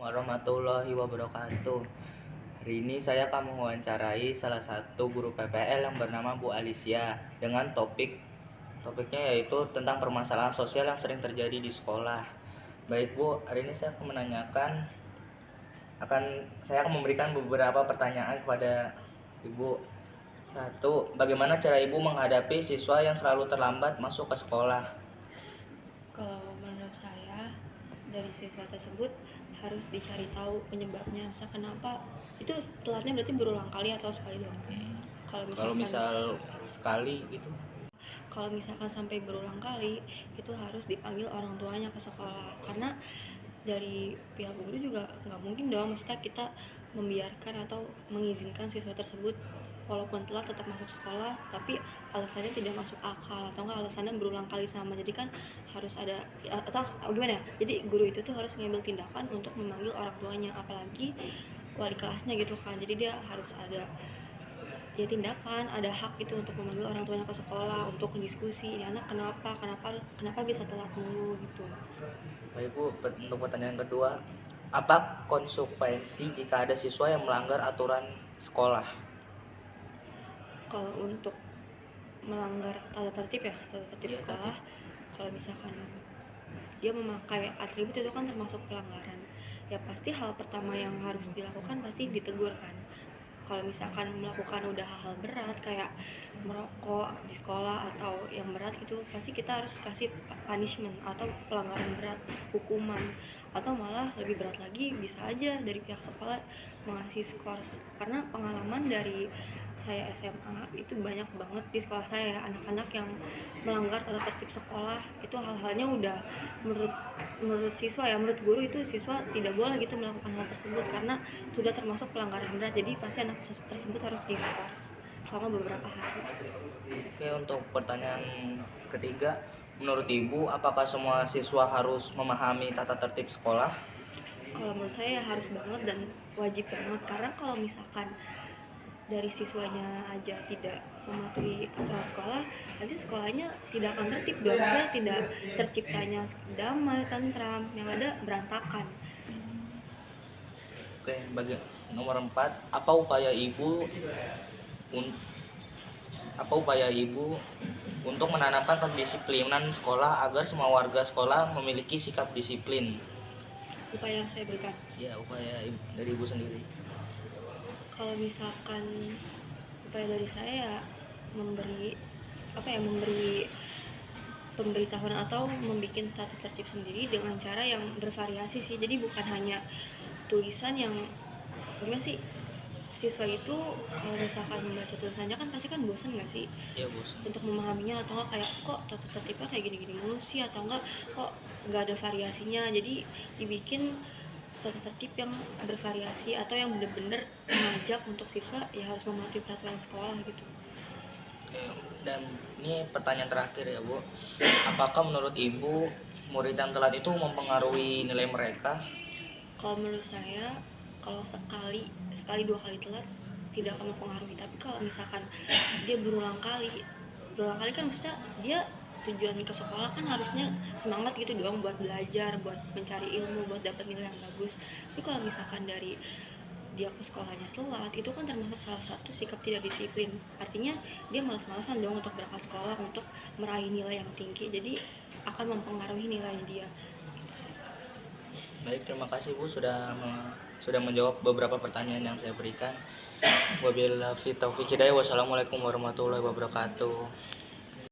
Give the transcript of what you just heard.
Warahmatullahi wabarakatuh. Hari ini saya akan mewawancarai salah satu guru PPL yang bernama Bu Alicia dengan topiknya yaitu tentang permasalahan sosial yang sering terjadi di sekolah. Baik Bu, hari ini saya akan memberikan beberapa pertanyaan kepada Ibu. 1. Bagaimana cara Ibu menghadapi siswa yang selalu terlambat masuk ke sekolah? Kalau menurut saya, dari siswa tersebut harus dicari tahu penyebabnya. Misal kenapa itu telatnya, berarti berulang kali atau sekali doang? Kalau misal sekali gitu. Kalau misalkan sampai berulang kali, itu harus dipanggil orang tuanya ke sekolah. Karena dari pihak guru juga nggak mungkin dong, maksudnya kita membiarkan atau mengizinkan siswa tersebut walaupun telat tetap masuk sekolah, tapi alasannya tidak masuk akal atau enggak alasannya berulang kali sama. Jadi kan harus ada atau gimana ya, jadi guru itu tuh harus ngambil tindakan untuk memanggil orang tuanya, apalagi wali kelasnya gitu kan. Jadi dia harus ada ya tindakan, ada hak itu untuk memanggil orang tuanya ke sekolah untuk diskusi, ini anak kenapa bisa telat mulu gitu. Baik Bu, untuk pertanyaan kedua, apa konsekuensi jika ada siswa yang melanggar aturan sekolah? Kalau untuk melanggar tata tertib sekolah, kalau misalkan dia memakai atribut itu kan termasuk pelanggaran. Ya pasti hal pertama yang harus dilakukan pasti ditegur kan. Kalau misalkan melakukan udah hal-hal berat kayak merokok di sekolah atau yang berat gitu, pasti kita harus kasih punishment atau pelanggaran berat, hukuman. Atau malah lebih berat lagi, bisa aja dari pihak sekolah mengasih skor. Karena pengalaman dari saya SMA itu banyak banget di sekolah saya anak-anak yang melanggar tata tertib sekolah. Itu hal-halnya udah menurut siswa ya, menurut guru itu siswa tidak boleh gitu melakukan hal tersebut karena sudah termasuk pelanggaran berat. Jadi pasti anak tersebut harus diskors selama beberapa hari. Oke, untuk pertanyaan ketiga, menurut Ibu apakah semua siswa harus memahami tata tertib sekolah? Kalau menurut saya harus banget dan wajib banget, karena kalau misalkan dari siswanya aja tidak mematuhi aturan sekolah, nanti sekolahnya tidak akan tertib dong. Misalnya tidak terciptanya damai, tentram, yang ada berantakan. Oke, bagi nomor 4, apa upaya Ibu untuk menanamkan kedisiplinan sekolah agar semua warga sekolah memiliki sikap disiplin? Upaya yang saya berikan? Ya, upaya dari Ibu sendiri. Kalau misalkan upaya dari saya ya memberi pemberitahuan atau membuat tata tertib sendiri dengan cara yang bervariasi sih. Jadi bukan hanya tulisan yang gimana sih, siswa itu kalau misalkan membaca tulisannya kan pasti kan bosan nggak sih? Iya, bosan. Untuk memahaminya, atau enggak kayak kok tata tertibnya kayak gini-gini mulu sih, atau enggak kok nggak ada variasinya. Jadi dibikin tata tertib yang bervariasi atau yang benar-benar mengajak untuk siswa ya harus mematuhi peraturan sekolah gitu. Dan ini pertanyaan terakhir ya Bu, apakah menurut Ibu murid yang telat itu mempengaruhi nilai mereka? Kalau menurut saya, kalau sekali dua kali telat tidak akan mempengaruhi, tapi kalau misalkan dia berulang kali kan maksudnya dia tujuan ke sekolah kan harusnya semangat gitu doang buat belajar, buat mencari ilmu, buat dapat nilai yang bagus. Tapi kalau misalkan dari dia ke sekolahnya telat, itu kan termasuk salah satu sikap tidak disiplin. Artinya dia malas-malasan dong untuk berangkat sekolah untuk meraih nilai yang tinggi, jadi akan mempengaruhi nilai dia. Baik, terima kasih Bu sudah menjawab beberapa pertanyaan yang saya berikan. Wabillahi taufiq hidayah. Wassalamualaikum warahmatullahi wabarakatuh.